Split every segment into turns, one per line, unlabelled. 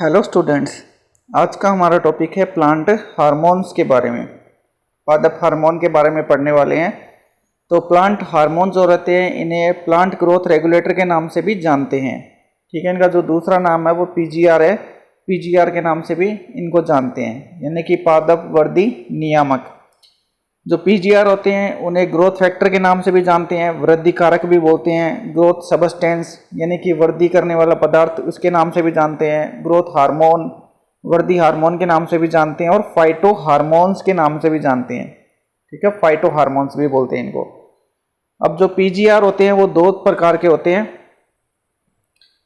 Hello students, आज का हमारा टॉपिक है प्लांट हार्मोन्स के बारे में। पादप हार्मोन के बारे में पढ़ने वाले हैं। तो प्लांट हार्मोन जो रहते हैं इन्हें प्लांट ग्रोथ रेगुलेटर के नाम से भी जानते हैं। ठीक है, इनका जो दूसरा नाम है वो पीजीआर है। पीजीआर के नाम से भी इनको जानते हैं, यानी कि पादप वृद्धि नियामक। जो पीजीआर होते हैं उन्हें ग्रोथ फैक्टर के नाम से भी जानते हैं, वृद्धि कारक भी बोलते हैं, ग्रोथ सबस्टेंस यानी कि वृद्धि करने वाला पदार्थ उसके नाम से भी जानते हैं, ग्रोथ हार्मोन वृद्धि हार्मोन के नाम से भी जानते हैं और फाइटो हार्मोन्स के नाम से भी जानते हैं। ठीक है, फाइटो हार्मोन्स भी बोलते हैं इनको। अब जो पीजीआर होते हैं वो दो प्रकार के होते हैं,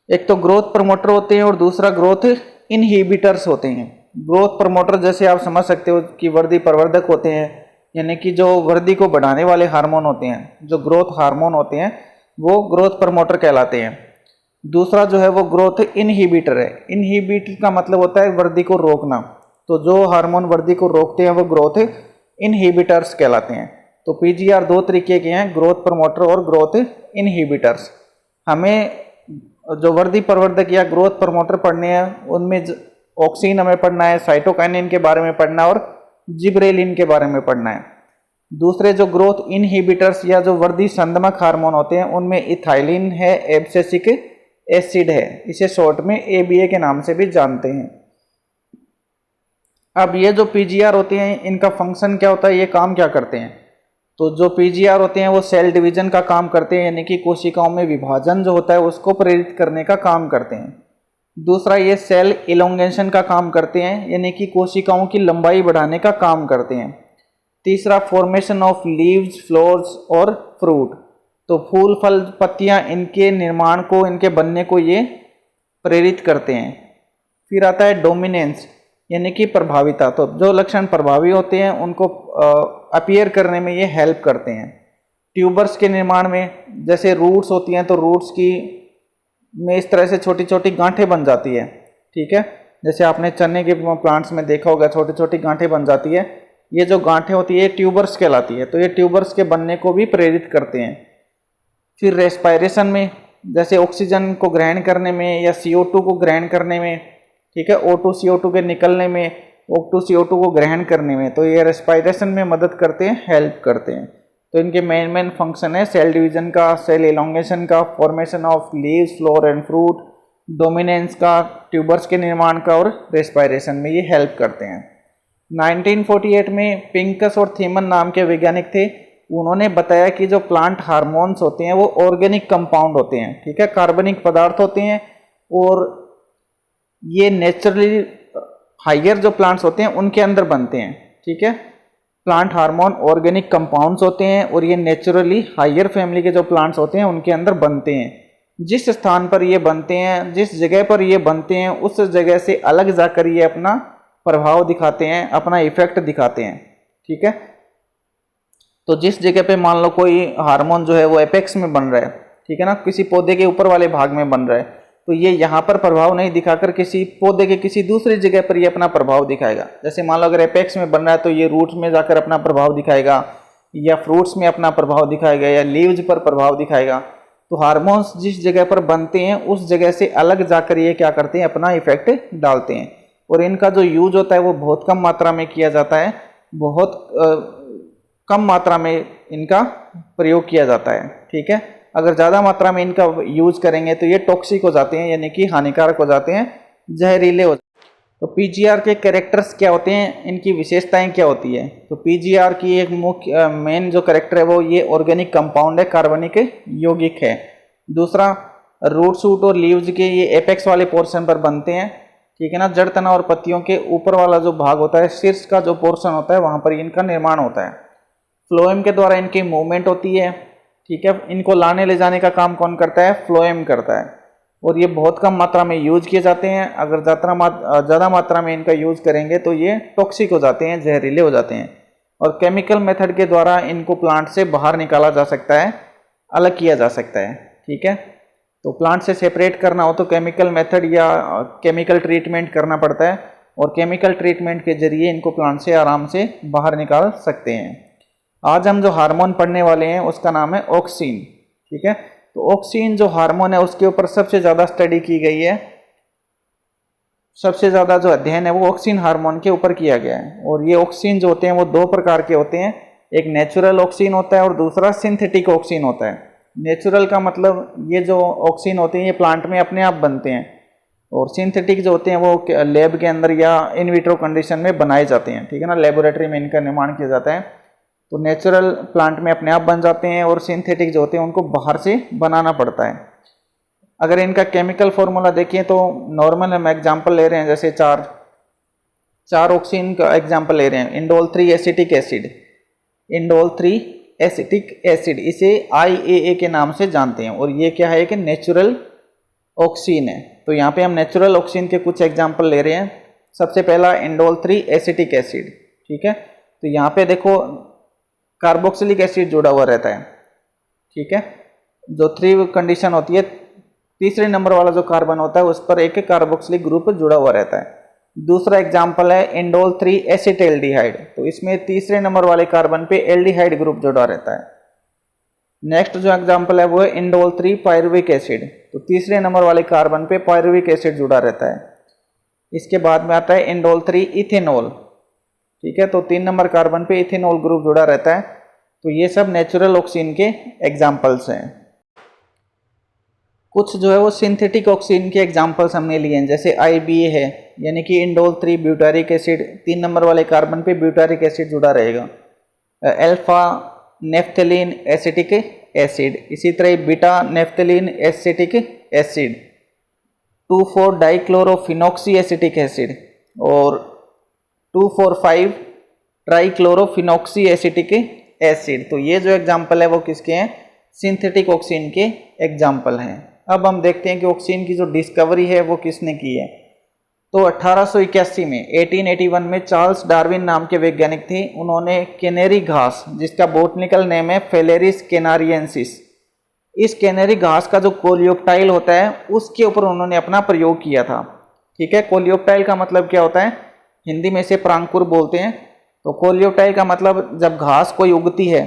एक तो ग्रोथ प्रमोटर होते हैं और दूसरा ग्रोथ इनहिबिटर्स होते हैं। ग्रोथ प्रमोटर जैसे आप समझ सकते हो कि वृद्धि प्रवर्धक होते हैं, यानी कि जो वृद्धि को बढ़ाने वाले हार्मोन होते हैं, जो ग्रोथ हार्मोन होते हैं वो ग्रोथ प्रमोटर कहलाते हैं। दूसरा जो है वो ग्रोथ इनहिबिटर है। इनहिबिटर का मतलब होता है वृद्धि को रोकना। तो जो हार्मोन वृद्धि को रोकते हैं वो ग्रोथ इनहिबिटर्स कहलाते हैं। तो पीजीआर दो तरीके के हैं, ग्रोथ प्रमोटर और ग्रोथ इनहिबिटर्स। हमें जो वृद्धि प्रवर्धक या ग्रोथ प्रमोटर पढ़ने हैं उनमें ऑक्सिन हमें पढ़ना है, साइटोकाइनिन के बारे में पढ़ना है और जिबरेलिन के बारे में पढ़ना है। दूसरे जो ग्रोथ इनहिबिटर्स या जो वृद्धि संदमक हार्मोन होते हैं उनमें इथाइलिन है, एब्सिसिक एसिड है, इसे शॉर्ट में एबीए के नाम से भी जानते हैं। अब ये जो पीजीआर होते हैं इनका फंक्शन क्या होता है, ये काम क्या करते हैं? तो जो पीजीआर होते हैं वो सेल डिवीजन का काम करते हैं, यानी कि कोशिकाओं में विभाजन जो होता है उसको प्रेरित करने का काम करते हैं। दूसरा ये सेल इलोंगेशन का काम करते हैं, यानी कि कोशिकाओं की लंबाई बढ़ाने का काम करते हैं। तीसरा फॉर्मेशन ऑफ लीव्स, फ्लोर्स और फ्रूट, तो फूल, फल, पत्तियां, इनके निर्माण को, इनके बनने को ये प्रेरित करते हैं। फिर आता है डोमिनेंस, यानी कि प्रभाविता। तो जो लक्षण प्रभावी होते हैं उनको अपीयर करने में ये हेल्प करते हैं। ट्यूबर्स के निर्माण में, जैसे रूट्स होती हैं तो रूट्स की में इस तरह से छोटी छोटी गांठें बन जाती है। ठीक है, जैसे आपने चने के प्लांट्स में देखा होगा छोटी छोटी गांठें बन जाती है। ये जो गांठें होती है ट्यूबर्स कहलाती है। तो ये ट्यूबर्स के बनने को भी प्रेरित करते हैं। फिर रेस्पायरेशन में, जैसे ऑक्सीजन को ग्रहण करने में या CO2 को ग्रहण करने में, ठीक है, O2 CO2 के निकलने में, O2 CO2 को ग्रहण करने में, तो ये रेस्पायरेशन में मदद करते हैं, हेल्प करते हैं। तो इनके मेन फंक्शन है सेल डिवीजन का, सेल एलोंगेशन का, formation of leaves, floor and fruit, dominance का, ट्यूबर्स के निर्माण का और रेस्पायरेशन में ये हेल्प करते हैं। 1948 में पिंकस और थीमन नाम के वैज्ञानिक थे। उन्होंने बताया कि जो प्लांट हार्मोन्स होते हैं वो ऑर्गेनिक कंपाउंड होते हैं। ठीक है, कार्बनिक पदार्थ होते हैं और ये नेचुरली हायर जो प्लांट्स होते हैं उनके अंदर बनते हैं। ठीक है, प्लांट हार्मोन ऑर्गेनिक कंपाउंड्स होते हैं और ये नेचुरली हायर फैमिली के जो प्लांट्स होते हैं उनके अंदर बनते हैं। जिस स्थान पर ये बनते हैं, जिस जगह पर ये बनते हैं, उस जगह से अलग जाकर ये अपना प्रभाव दिखाते हैं, अपना इफेक्ट दिखाते हैं। ठीक है, तो जिस जगह पे मान लो कोई हार्मोन जो है वो एपेक्स में बन रहा है, ठीक है ना, किसी पौधे के ऊपर वाले भाग में बन रहा है, तो ये यहाँ पर प्रभाव नहीं दिखाकर किसी पौधे के किसी दूसरी जगह पर ये अपना प्रभाव दिखाएगा। जैसे मान लो अगर एपेक्स में बन रहा है तो ये रूट्स में जाकर अपना प्रभाव दिखाएगा, या फ्रूट्स में अपना प्रभाव दिखाएगा, या लीव्स पर प्रभाव दिखाएगा। तो हार्मोन्स जिस जगह पर बनते हैं उस जगह से अलग जाकर ये क्या करते हैं, अपना इफेक्ट डालते हैं। और इनका जो यूज होता है वो बहुत कम मात्रा में किया जाता है, बहुत कम मात्रा में इनका प्रयोग किया जाता है। ठीक है, अगर ज़्यादा मात्रा में इनका यूज करेंगे तो ये टॉक्सिक हो जाते हैं, यानी कि हानिकारक हो जाते हैं, जहरीले हो जाते हैं। तो पीजीआर के कैरेक्टर्स क्या होते हैं, इनकी विशेषताएं क्या होती है? तो पीजीआर की एक मुख्य मेन जो कैरेक्टर है वो ये ऑर्गेनिक कंपाउंड है, कार्बनिक यौगिक है। दूसरा, रूट शूट और लीव्स के ये एपेक्स वाले पोर्शन पर बनते हैं। ठीक है ना, जड़ तना और पत्तियों के ऊपर वाला जो भाग होता है, शीर्ष का जो पोर्शन होता है वहाँ पर इनका निर्माण होता है। फ्लोएम के द्वारा इनकी मूवमेंट होती है। ठीक है, इनको लाने ले जाने का काम कौन करता है? फ्लोएम करता है। और ये बहुत कम मात्रा में यूज किए जाते हैं। अगर ज़्यादा मात्रा में इनका यूज करेंगे तो ये टॉक्सिक हो जाते हैं, जहरीले हो जाते हैं। और केमिकल मेथड के द्वारा इनको प्लांट से बाहर निकाला जा सकता है, अलग किया जा सकता है। ठीक है, तो प्लांट से सेपरेट करना हो तो केमिकल मेथड या केमिकल ट्रीटमेंट करना पड़ता है, और केमिकल ट्रीटमेंट के जरिए इनको प्लांट से आराम से बाहर निकाल सकते हैं। आज हम जो हार्मोन पढ़ने वाले हैं उसका नाम है ऑक्सिन। ठीक है, तो ऑक्सिन जो हार्मोन है उसके ऊपर सबसे ज़्यादा स्टडी की गई है सबसे ज़्यादा जो अध्ययन है वो ऑक्सीन हार्मोन के ऊपर किया गया है। और ये ऑक्सीन जो होते हैं वो दो प्रकार के होते हैं, एक नेचुरल ऑक्सीन होता है और दूसरा सिंथेटिक ऑक्सीन होता है। नेचुरल का मतलब ये जो ऑक्सीन होते हैं ये प्लांट में अपने आप बनते हैं, और सिंथेटिक जो होते हैं वो लैब के अंदर या इन विट्रो कंडीशन में बनाए जाते हैं, ठीक है ना, लेबोरेटरी में इनका निर्माण किया जाता है। तो नेचुरल प्लांट में अपने आप बन जाते हैं और सिंथेटिक जो होते हैं उनको बाहर से बनाना पड़ता है। अगर इनका केमिकल फॉर्मूला देखें तो नॉर्मल हम एग्जांपल ले रहे हैं, जैसे चार ऑक्सीन का एग्जांपल ले रहे हैं, indole 3 acetic acid, indole 3 acetic acid, इसे IAA के नाम से जानते हैं। और ये क्या है कि नेचुरल ऑक्सीन है। तो यहाँ पे हम नेचुरल ऑक्सीन के कुछ एग्जांपल ले रहे हैं। सबसे पहला इंडोल 3 एसिटिक एसिड, ठीक है। तो यहाँ पे देखो कार्बोक्सिलिक एसिड जुड़ा हुआ रहता है, ठीक है। जो 3 कंडीशन होती है, तीसरे नंबर वाला जो कार्बन होता है उस पर एक कार्बोक्सिलिक ग्रुप जुड़ा हुआ रहता है। दूसरा एग्जाम्पल है इंडोल 3 एसिटाल्डिहाइड, तो इसमें तीसरे नंबर वाले कार्बन पे एल्डिहाइड ग्रुप जुड़ा रहता है। नेक्स्ट जो एग्जाम्पल है वो है इंडोल 3 पायरुविक एसिड, तो तीसरे नंबर वाले कार्बन पे पायरुविक एसिड जुड़ा रहता है। इसके बाद में आता है इंडोल 3 इथेनॉल, ठीक है, तो 3 नंबर कार्बन पे इथेनॉल ग्रुप जुड़ा रहता है। तो ये सब नेचुरल ऑक्सीन के एग्जाम्पल्स हैं। कुछ जो है वो सिंथेटिक ऑक्सीन के एग्जाम्पल्स हमने लिए हैं, जैसे IBA है, यानी कि इंडोल 3 ब्यूटारिक एसिड, 3 नंबर वाले कार्बन पे ब्यूटारिक एसिड जुड़ा रहेगा। अल्फा नेफ्थलीन एसिटिक एसिड, इसी तरह beta naphthalene acetic acid, 2,4 dichlorophenoxy acetic acid और 2,4,5 ट्राइक्लोरोफिनॉक्सी एसिटिक एसिड। तो ये जो एग्जाम्पल है वो किसके हैं, सिंथेटिक ऑक्सीन के एग्जाम्पल हैं। अब हम देखते हैं कि ऑक्सीन की जो डिस्कवरी है वो किसने की है। तो 1881 में 1881 में चार्ल्स डार्विन नाम के वैज्ञानिक थे, उन्होंने कैनेरी घास, जिसका बोटनिकल नेम है फेलेरिस कैनारियंसिस, इस कैनेरी घास का जो कोलियोप्टाइल होता है उसके ऊपर उन्होंने अपना प्रयोग किया था, ठीक है। कोलियोप्टाइल का मतलब क्या होता है, हिंदी में इसे प्रांकुर बोलते हैं। तो कोलियोप्टाइल का मतलब जब घास कोई उगती है,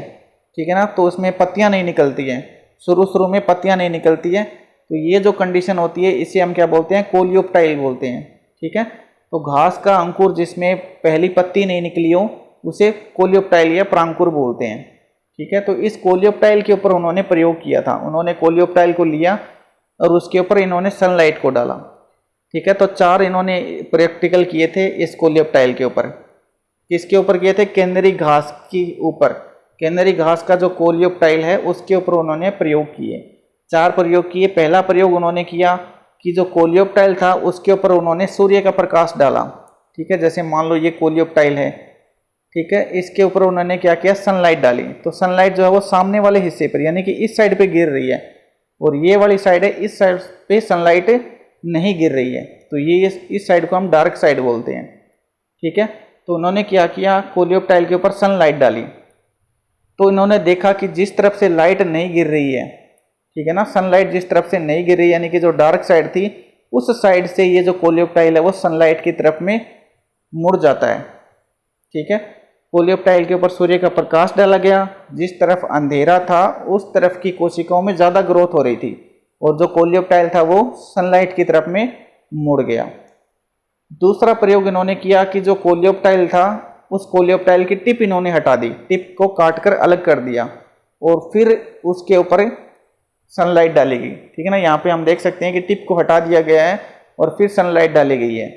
ठीक है ना, तो उसमें पत्तियां नहीं निकलती हैं, शुरू में पत्तियां नहीं निकलती हैं, तो ये जो कंडीशन होती है इसे हम क्या बोलते हैं, कोलियोप्टाइल बोलते हैं, ठीक है। तो घास का अंकुर जिसमें पहली पत्ती नहीं निकली हो उसे कोलियोप्टाइल या प्रांकुर बोलते हैं, ठीक है। तो इस कोलियोप्टाइल के ऊपर उन्होंने प्रयोग किया था, उन्होंने कोलियोप्टाइल को लिया और उसके ऊपर इन्होंने सनलाइट को डाला, ठीक है। तो 4 इन्होंने प्रैक्टिकल किए थे इस कोलियोप्टाइल के ऊपर। किसके ऊपर किए थे, कैनेरी घास के ऊपर, कैनेरी घास का जो कोलियोप्टाइल है उसके ऊपर उन्होंने प्रयोग किए, 4 प्रयोग किए। पहला प्रयोग उन्होंने किया कि जो कोलियोप्टाइल था उसके ऊपर उन्होंने सूर्य का प्रकाश डाला, ठीक है। जैसे मान लो ये कोलियोप्टाइल है, ठीक है, इसके ऊपर उन्होंने क्या किया, सनलाइट डाली। तो सनलाइट जो है वो सामने वाले हिस्से पर यानी कि इस साइड पे गिर रही है और ये वाली साइड है, इस साइड पे सनलाइट नहीं गिर रही है, तो ये इस साइड को हम डार्क साइड बोलते हैं, ठीक है। तो उन्होंने क्या किया, कोलियोप्टाइल के ऊपर सनलाइट डाली, तो इन्होंने देखा कि जिस तरफ से लाइट नहीं गिर रही है, ठीक है ना, सनलाइट जिस तरफ से नहीं गिर रही यानी कि जो डार्क साइड थी उस साइड से ये जो कोलियोप्टाइल है वो सनलाइट की तरफ में मुड़ जाता है, ठीक है। कोलियोप्टाइल के ऊपर सूर्य का प्रकाश डाला गया, जिस तरफ अंधेरा था उस तरफ की कोशिकाओं में ज़्यादा ग्रोथ हो रही थी और जो कोलियोप्टाइल था वो सनलाइट की तरफ में मुड़ गया। दूसरा प्रयोग इन्होंने किया कि जो कोलियोप्टाइल था उस कोलियोप्टाइल की टिप इन्होंने हटा दी, टिप को काटकर अलग कर दिया और फिर उसके ऊपर सनलाइट डाली गई, ठीक है ना। यहाँ पे हम देख सकते हैं कि टिप को हटा दिया गया है और फिर सनलाइट डाली गई है।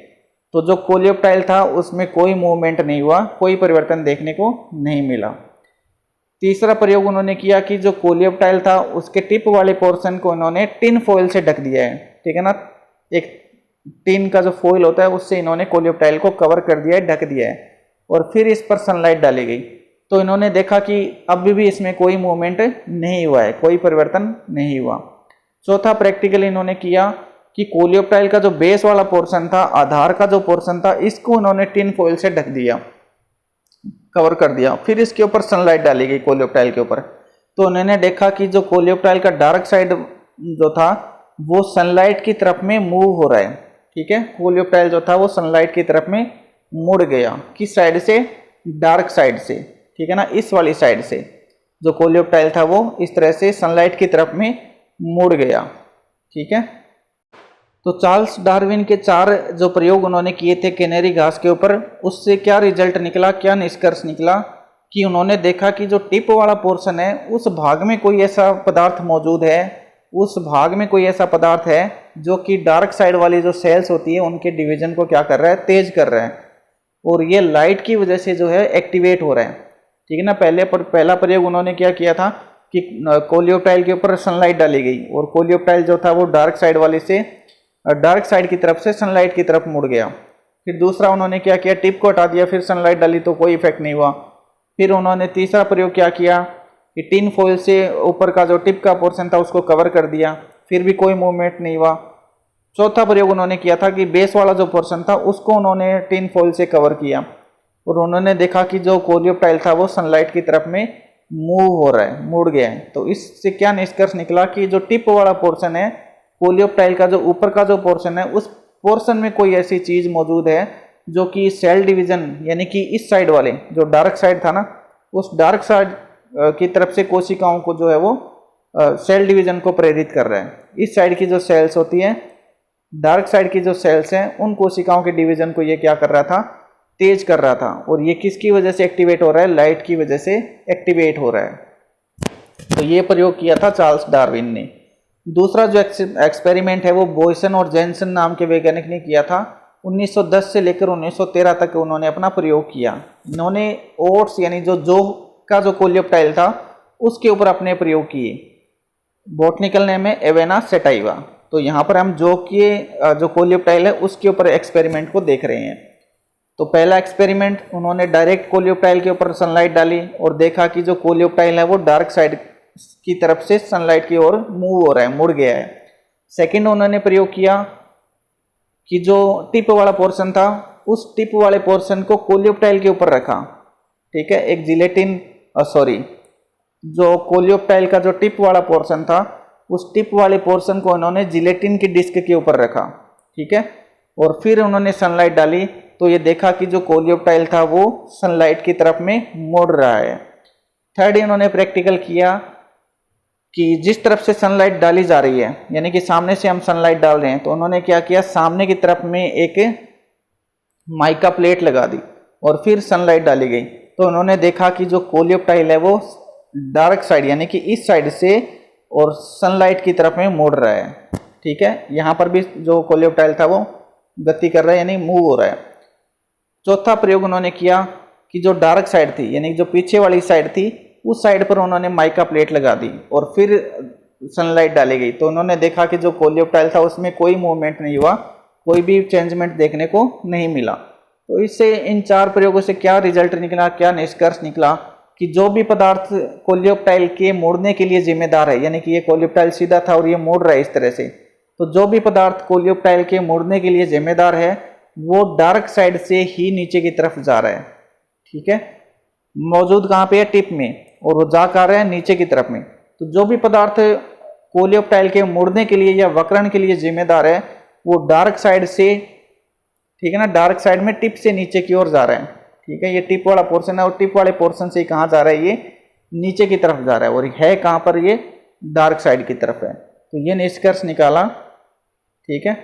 तो जो कोलियोप्टाइल था उसमें कोई मूवमेंट नहीं हुआ, कोई परिवर्तन देखने को नहीं मिला। तीसरा प्रयोग उन्होंने किया कि जो कोलियोप्टाइल था उसके टिप वाले पोर्शन को इन्होंने टिन फॉइल से ढक दिया है, ठीक है ना। एक टिन का जो फॉइल होता है उससे इन्होंने कोलियोप्टाइल को कवर कर दिया है, ढक दिया है और फिर इस पर सनलाइट डाली गई। तो इन्होंने देखा कि अभी भी इसमें कोई मूवमेंट नहीं हुआ है, कोई परिवर्तन नहीं हुआ। चौथा प्रैक्टिकल इन्होंने किया कि कोलियोप्टाइल का जो बेस वाला पोर्शन था, आधार का जो पोर्शन था, इसको उन्होंने टिन फॉइल से ढक दिया, कवर कर दिया, फिर इसके ऊपर सनलाइट डाली गई कोलियोप्टाइल के ऊपर। तो उन्होंने देखा कि जो कोलियोप्टाइल का डार्क साइड जो था वो सनलाइट की तरफ में मूव हो रहा है, ठीक है। कोलियोप्टाइल जो था वो सनलाइट की तरफ में मुड़ गया, किस साइड से, डार्क साइड से, ठीक है ना, इस वाली साइड से जो कोलियोप्टाइल था वो इस तरह से सनलाइट की तरफ में मुड़ गया, ठीक है। तो चार्ल्स डार्विन के 4 जो प्रयोग उन्होंने किए थे कैनेरी घास के ऊपर, उससे क्या रिजल्ट निकला, क्या निष्कर्ष निकला कि उन्होंने देखा कि जो टिप वाला पोर्शन है उस भाग में कोई ऐसा पदार्थ मौजूद है, उस भाग में कोई ऐसा पदार्थ है जो कि डार्क साइड वाली जो सेल्स होती है उनके डिवीजन को क्या कर रहा है, तेज कर रहा है, और ये लाइट की वजह से जो है एक्टिवेट हो रहा है। ठीक है ना। पहला प्रयोग उन्होंने क्या किया था कि कोलियोप्टाइल के ऊपर सनलाइट डाली गई और कोलियोप्टाइल जो था वो डार्क साइड की तरफ से सनलाइट की तरफ मुड़ गया। फिर दूसरा उन्होंने क्या किया, टिप को हटा दिया, फिर सनलाइट डाली तो कोई इफेक्ट नहीं हुआ। फिर उन्होंने तीसरा प्रयोग क्या किया कि टिन फॉइल से ऊपर का जो टिप का पोर्शन था उसको कवर कर दिया, फिर भी कोई मूवमेंट नहीं हुआ। चौथा प्रयोग उन्होंने किया था कि बेस वाला जो पोर्शन था उसको उन्होंने टिन फॉइल से कवर किया और उन्होंने देखा कि जो कोलियोप्टाइल था वो सनलाइट की तरफ में मूव हो रहा है, मुड़ गया है। तो इससे क्या निष्कर्ष निकला कि जो टिप वाला पोर्शन है कोलियोप्टाइल का, जो ऊपर का जो पोर्शन है, उस पोर्शन में कोई ऐसी चीज मौजूद है जो कि सेल डिवीजन यानी कि इस साइड वाले जो डार्क साइड था ना, उस डार्क साइड की तरफ से कोशिकाओं को जो है वो सेल डिवीजन को प्रेरित कर रहा है। इस साइड की जो सेल्स होती है, डार्क साइड की जो सेल्स हैं, उन कोशिकाओं के डिवीजन को ये क्या कर रहा था, तेज कर रहा था। और ये किसकी वजह से एक्टिवेट हो रहा है, लाइट की वजह से एक्टिवेट हो रहा है। तो ये प्रयोग किया था चार्ल्स डार्विन ने। दूसरा जो एक्सपेरिमेंट है वो बॉयसन और जेनसन नाम के वैज्ञानिक ने किया था। 1910 से लेकर 1913 तक उन्होंने अपना प्रयोग किया। इन्होंने ओट्स यानी जो का जो कोलियोप्टाइल था उसके ऊपर अपने प्रयोग किए। बॉटनिकल नेम है एवेना सेटाइवा। तो यहाँ पर हम जो कोलियोप्टाइल है उसके ऊपर एक्सपेरिमेंट को देख रहे हैं। तो पहला एक्सपेरिमेंट उन्होंने डायरेक्ट कोलियोप्टाइल के ऊपर सनलाइट डाली और देखा कि जो कोलियोप्टाइल है वो डार्क साइड की तरफ से सनलाइट की ओर मूव हो रहा है, मुड़ गया है। सेकंड उन्होंने प्रयोग किया कि जो टिप वाला पोर्शन था उस टिप वाले पोर्शन को कोलियोप्टाइल के ऊपर रखा। ठीक है, एक जिलेटिन जो कोलियोप्टाइल का जो टिप वाला पोर्शन था उस टिप वाले पोर्शन को उन्होंने जिलेटिन की डिस्क के ऊपर रखा। ठीक है, और फिर उन्होंने सनलाइट डाली तो ये देखा कि जो कोलियोप्टाइल था वो सनलाइट की तरफ में मुड़ रहा है। थर्ड इन्होंने प्रैक्टिकल किया कि जिस तरफ से सनलाइट डाली जा रही है, यानी कि सामने से हम सनलाइट डाल रहे हैं, तो उन्होंने क्या किया, सामने की तरफ में एक माइका प्लेट लगा दी और फिर सनलाइट डाली गई। तो उन्होंने देखा कि जो कोलियोप्टाइल है वो डार्क साइड यानी कि इस साइड से और सनलाइट की तरफ में मुड़ रहा है। ठीक है, यहाँ पर भी जो कोलियोप्टाइल था वो गति कर रहा है यानी मूव हो रहा है। चौथा प्रयोग उन्होंने किया कि जो डार्क साइड थी यानी जो पीछे वाली साइड थी उस साइड पर उन्होंने माइका प्लेट लगा दी और फिर सनलाइट डाली गई। तो उन्होंने देखा कि जो कोलियोप्टाइल था उसमें कोई मूवमेंट नहीं हुआ, कोई भी चेंजमेंट देखने को नहीं मिला। तो इससे इन 4 प्रयोगों से क्या रिजल्ट निकला, क्या निष्कर्ष निकला कि जो भी पदार्थ कोलियोप्टाइल के मुड़ने के लिए जिम्मेदार है, यानी कि ये कोलियोप्टाइल सीधा था और ये मुड़ रहा है इस तरह से, तो जो भी पदार्थ कोलियोप्टाइल के मुड़ने के लिए जिम्मेदार है वो डार्क साइड से ही नीचे की तरफ जा रहा है। ठीक है, मौजूद कहाँ पे है, टिप में, और वो जा कर रहा है नीचे की तरफ में। तो जो भी पदार्थ कोलियोप्टाइल के मुड़ने के लिए या वक्रण के लिए जिम्मेदार है वो डार्क साइड से, ठीक है ना, डार्क साइड में टिप से नीचे की ओर जा रहा है। ठीक है, ये टिप वाला पोर्शन है और टिप वाले पोर्शन से कहाँ जा रहा है, ये नीचे की तरफ जा रहा है और है कहाँ पर, ये डार्क साइड की तरफ है। तो ये निष्कर्ष निकाला। ठीक है,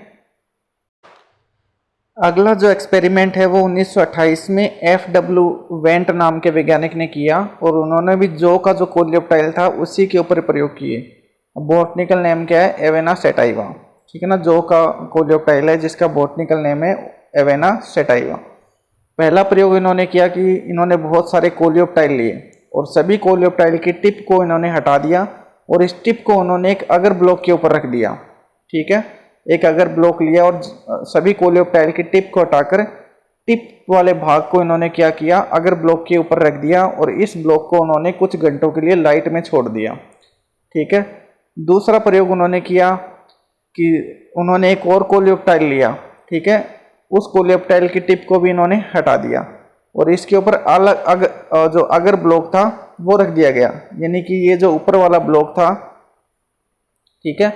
अगला जो एक्सपेरिमेंट है वो 1928 में FW वेंट नाम के वैज्ञानिक ने किया और उन्होंने भी जो का जो कोलियोप्टाइल था उसी के ऊपर प्रयोग किए। बॉटनिकल नेम क्या है, एवेना सेटाइवा। ठीक है ना, जो का कोलियोप्टाइल है जिसका बॉटनिकल नेम है एवेना सेटाइवा। पहला प्रयोग इन्होंने किया कि इन्होंने बहुत सारे कोलियोप्टाइल लिए और सभी कोलियोप्टाइल की टिप को इन्होंने हटा दिया और इस टिप को उन्होंने एक अगर ब्लॉक के ऊपर रख दिया। ठीक है, एक अगर ब्लॉक लिया और सभी कोलियोप्टाइल की टिप को हटाकर टिप वाले भाग को इन्होंने क्या किया, अगर ब्लॉक के ऊपर रख दिया और इस ब्लॉक को उन्होंने कुछ घंटों के लिए लाइट में छोड़ दिया। ठीक है, दूसरा प्रयोग उन्होंने किया कि उन्होंने एक और कोलियोप्टाइल लिया। ठीक है, उस कोलियोप्टाइल की टिप को भी इन्होंने हटा दिया और इसके ऊपर जो अगर ब्लॉक था वो रख दिया गया, यानी कि ये जो ऊपर वाला ब्लॉक था, ठीक है,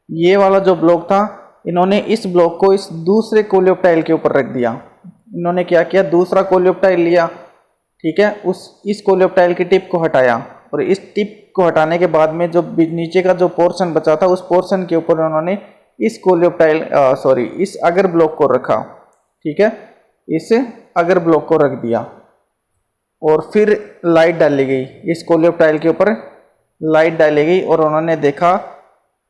ये वाला जो ब्लॉक था इन्होंने इस ब्लॉक को इस दूसरे कोलियोप्टाइल के ऊपर रख दिया। इन्होंने क्या किया, दूसरा कोलियोप्टाइल लिया। ठीक है, इस कोलियोप्टाइल की टिप को हटाया और इस टिप को हटाने के बाद में जो नीचे का जो पोर्शन बचा था उस पोर्शन के ऊपर उन्होंने इस कोलियोप्टाइल इस अगर ब्लॉक को रखा, ठीक है, इस अगर ब्लॉक को रख दिया और फिर लाइट डाली गई, इस कोलियोप्टाइल के ऊपर लाइट डाली गई और उन्होंने देखा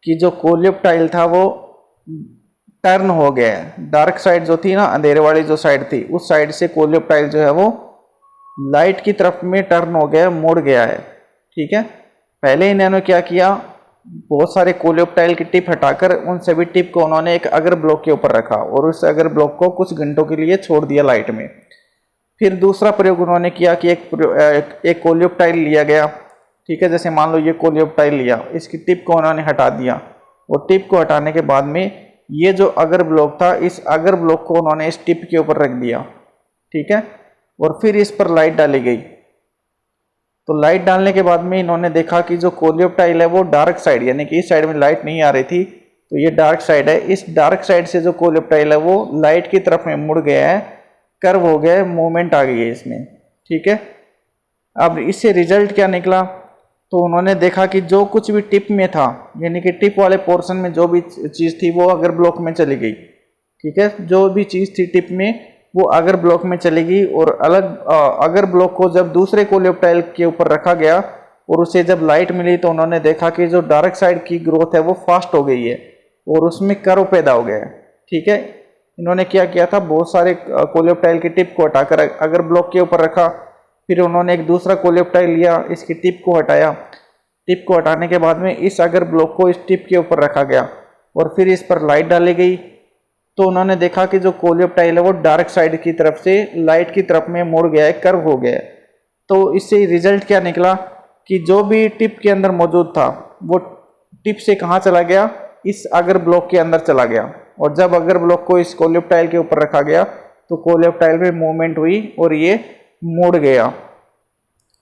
कि जो कोलियोप्टाइल था वो टर्न हो गया है। डार्क साइड जो थी ना, अंधेरे वाली जो साइड थी, उस साइड से कोलियोप्टाइल जो है वो लाइट की तरफ में टर्न हो गया है, मुड़ गया है। ठीक है, पहले इन्होंने क्या किया, बहुत सारे कोलियोप्टाइल की टिप हटाकर उन सभी टिप को उन्होंने एक अगर ब्लॉक के ऊपर रखा और उस अगर ब्लॉक को कुछ घंटों के लिए छोड़ दिया लाइट में। फिर दूसरा प्रयोग उन्होंने किया कि एक कोलियोप्टाइल लिया गया, ठीक है, जैसे मान लो ये कोलियोप्टाइल लिया, इसकी टिप को उन्होंने हटा दिया और टिप को हटाने के बाद में ये जो अगर ब्लॉक था, इस अगर ब्लॉक को उन्होंने इस टिप के ऊपर रख दिया, ठीक है, और फिर इस पर लाइट डाली गई। तो लाइट डालने के बाद में इन्होंने देखा कि जो कोलियोप्टाइल है वो डार्क साइड, यानी कि इस साइड में लाइट नहीं आ रही थी तो ये डार्क साइड है, इस डार्क साइड से जो कोलियोप्टाइल है वो लाइट की तरफ में मुड़ गया है, कर्व हो गया है, मूवमेंट आ गई है इसमें। ठीक है, अब इससे रिजल्ट क्या निकला, तो उन्होंने देखा कि जो कुछ भी टिप में था, यानी कि टिप वाले पोर्शन में जो भी चीज़ थी वो अगर ब्लॉक में चली गई। ठीक है, जो भी चीज़ थी टिप में वो अगर ब्लॉक में चली गई और अगर ब्लॉक को जब दूसरे कोलियोप्टाइल के ऊपर रखा गया और उसे जब लाइट मिली तो उन्होंने देखा कि जो डार्क साइड की ग्रोथ है वो फास्ट हो गई है और उसमें कर्व पैदा हो गया है। ठीक है, इन्होंने क्या किया था, बहुत सारे कोलियोप्टाइल की टिप को हटाकर अगर ब्लॉक के ऊपर रखा, फिर उन्होंने एक दूसरा कोलियोप्टाइल लिया, इसकी टिप को हटाया, टिप को हटाने के बाद में इस अगर ब्लॉक को इस टिप के ऊपर रखा गया और फिर इस पर लाइट डाली गई, तो उन्होंने देखा कि जो कोलियोप्टाइल है वो डार्क साइड की तरफ से लाइट की तरफ में मुड़ गया है, कर्व हो गया है। तो इससे रिजल्ट क्या निकला कि जो भी टिप के अंदर मौजूद था वो टिप से कहाँ चला गया, इस अगर ब्लॉक के अंदर चला गया, और जब अगर ब्लॉक को इस कोलियोप्टाइल के ऊपर रखा गया तो कोलियोप्टाइल में मूवमेंट हुई और ये मुड़ गया।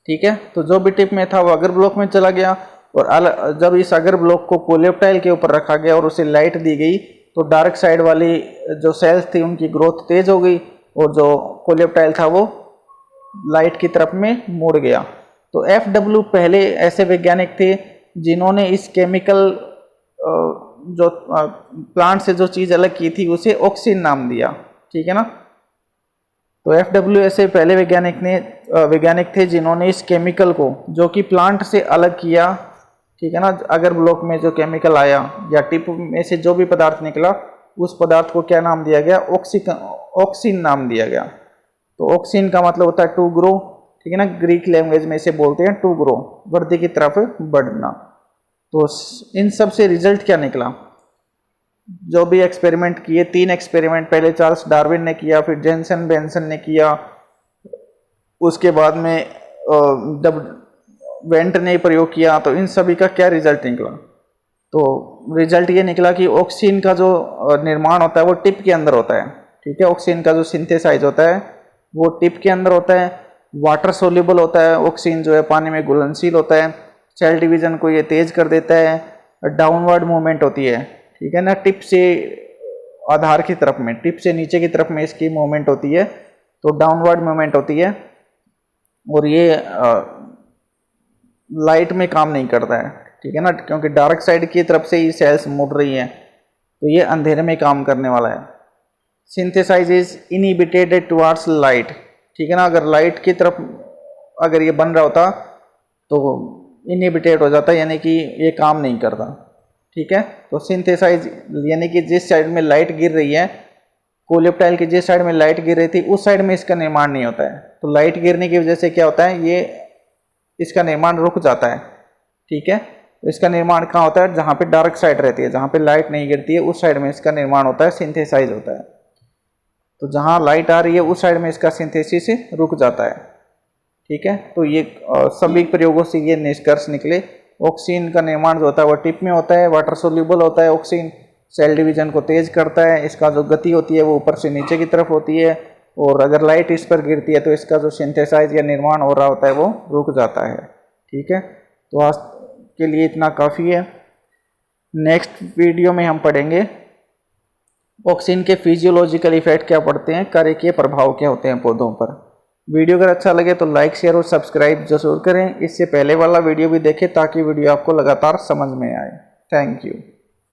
ठीक है, तो जो भी टिप में था वो अगर ब्लॉक में चला गया और जब इस अगर ब्लॉक को कोलियोप्टाइल के ऊपर रखा गया और उसे लाइट दी गई तो डार्क साइड वाली जो सेल्स थी उनकी ग्रोथ तेज हो गई और जो कोलियोप्टाइल था वो लाइट की तरफ में मुड़ गया। तो FW पहले ऐसे वैज्ञानिक थे जिन्होंने इस केमिकल जो प्लांट से जो चीज़ अलग की थी उसे ऑक्सिन नाम दिया। ठीक है ना, तो FW ऐसे पहले वैज्ञानिक थे जिन्होंने इस केमिकल को जो कि प्लांट से अलग किया। ठीक है ना, अगर ब्लॉक में जो केमिकल आया या टिप में से जो भी पदार्थ निकला उस पदार्थ को क्या नाम दिया गया, ऑक्सिन नाम दिया गया। तो ऑक्सिन का मतलब होता है टू ग्रो। ठीक है ना, ग्रीक लैंग्वेज में इसे बोलते हैं टू ग्रो, वृद्धि की तरफ बढ़ना। तो इन सब से रिजल्ट क्या निकला, जो भी एक्सपेरिमेंट किए, 3 एक्सपेरिमेंट पहले चार्ल्स डार्विन ने किया, फिर जेनसन बेंसन ने किया, उसके बाद में जब वेंट ने प्रयोग किया, तो इन सभी का क्या रिजल्ट निकला, तो रिजल्ट ये निकला कि ऑक्सीन का जो निर्माण होता है वो टिप के अंदर होता है। ठीक है, ऑक्सीन का जो सिंथेसाइज होता है वो टिप के अंदर होता है, वाटर सोल्यूबल होता है, ऑक्सीन जो है पानी में घुलनशील होता है, सेल डिवीजन को ये तेज कर देता है, डाउनवर्ड मूवमेंट होती है। ठीक है ना, टिप से आधार की तरफ में, टिप से नीचे की तरफ में इसकी मूवमेंट होती है, तो डाउनवर्ड मूवमेंट होती है और ये लाइट में काम नहीं करता है। ठीक है ना, क्योंकि डार्क साइड की तरफ से ये सेल्स मुड़ रही हैं तो ये अंधेरे में काम करने वाला है। Synthesize is inhibited towards light. ठीक है ना, अगर लाइट की तरफ अगर ये बन रहा होता तो इनहिबिटेड हो जाता, यानी कि ये काम नहीं करता। ठीक है, तो सिंथेसाइज यानी कि जिस साइड में लाइट गिर रही है, कोलियोप्टाइल की जिस साइड में लाइट गिर रही थी उस साइड में इसका निर्माण नहीं होता है, तो लाइट गिरने की वजह से क्या होता है, ये इसका निर्माण रुक जाता है। ठीक है, तो इसका निर्माण कहाँ होता है, जहाँ पे डार्क साइड रहती है, जहाँ पे लाइट नहीं गिरती है उस साइड में इसका निर्माण होता है, सिंथेसाइज होता है। तो जहाँ लाइट आ रही है उस साइड में इसका सिंथेसिस रुक जाता है। ठीक है, तो ये सभी प्रयोगों से ये निष्कर्ष निकले, ऑक्सीन का निर्माण जो होता है वो टिप में होता है, वाटर सोल्यूबल होता है, ऑक्सीन सेल डिवीजन को तेज करता है, इसका जो गति होती है वो ऊपर से नीचे की तरफ होती है, और अगर लाइट इस पर गिरती है तो इसका जो सिंथेसाइज या निर्माण हो रहा होता है वो रुक जाता है। ठीक है, तो आज के लिए इतना काफ़ी है। नेक्स्ट वीडियो में हम पढ़ेंगे ऑक्सीन के फिजियोलॉजिकल इफेक्ट क्या पड़ते हैं, कार्यकीय प्रभाव क्या होते हैं पौधों पर। वीडियो अगर अच्छा लगे तो लाइक शेयर और सब्सक्राइब जरूर करें। इससे पहले वाला वीडियो भी देखें ताकि वीडियो आपको लगातार समझ में आए। Thank you.